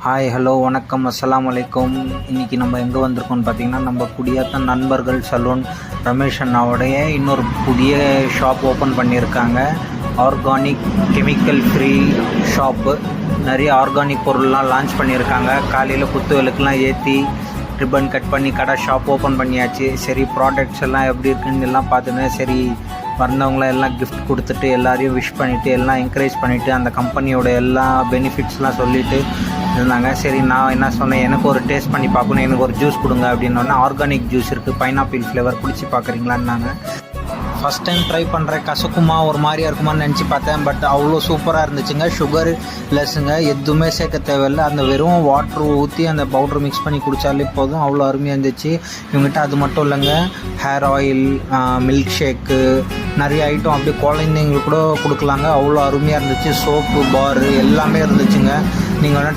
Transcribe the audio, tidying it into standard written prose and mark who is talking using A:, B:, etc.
A: Hi hello வணக்கம் அஸ்ஸலாமு அலைக்கும். இன்றைக்கி நம்ம எங்கே வந்திருக்கோம்னு பார்த்திங்கன்னா, நம்ம குடியாத்த நண்பர்கள் சலூன் ரமேஷ் அண்ணாவுடைய இன்னொரு புதிய ஷாப் ஓப்பன் பண்ணியிருக்காங்க. Organic chemical free shop. நிறைய ஆர்கானிக் பொருள்லாம் லான்ச் பண்ணியிருக்காங்க. காலையில் குத்து விளக்குலாம் ஏற்றி ரிப்பன் கட் பண்ணி கடை ஷாப் ஓப்பன் பண்ணியாச்சு. சரி, ப்ராடக்ட்ஸ் எல்லாம் எப்படி இருக்குன்னு எல்லாம் பார்த்துன்னு சரி வந்தவங்களாம் எல்லாம் கிஃப்ட் கொடுத்துட்டு எல்லாரையும் விஷ் பண்ணிவிட்டு எல்லாம் என்கரேஜ் பண்ணிவிட்டு அந்த கம்பெனியோட எல்லா பெனிஃபிட்ஸ்லாம் சொல்லிவிட்டு இருந்தாங்க. சரி, நான் என்ன சொன்னேன், எனக்கு ஒரு டேஸ்ட் பண்ணி பார்க்கணும், எனக்கு ஒரு ஜூஸ் கொடுங்க அப்படின்னோடனே ஆர்கானிக் ஜூஸ் இருக்குது, பைனாப்பிள் ஃப்ளேவர், குடிச்சு பார்க்குறீங்களான்னாங்க. ஃபஸ்ட் டைம் ட்ரை பண்ணுறேன், கசக்குமா ஒரு மாதிரியாக இருக்குமான்னு நினச்சி பார்த்தேன். பட் அவ்வளோ சூப்பராக இருந்துச்சுங்க. சுகர் லெஸ்ஸுங்க, எதுவுமே சேர்க்க தேவையில்லை. அந்த வெறும் வாட்ரு ஊற்றி அந்த பவுட்ரு மிக்ஸ் பண்ணி குடித்தாலே போதும், அவ்வளோ அருமையாக இருந்துச்சு. இவங்ககிட்ட அது மட்டும் இல்லைங்க, ஹேர் ஆயில், மில்க் ஷேக்கு, நிறைய ஐட்டம் அப்படியே குழந்தைங்களுக்கு கூட கொடுக்கலாங்க. அவ்வளோ அருமையாக இருந்துச்சு. சோப்பு பாரு எல்லாமே இருந்துச்சுங்க. நீங்கள்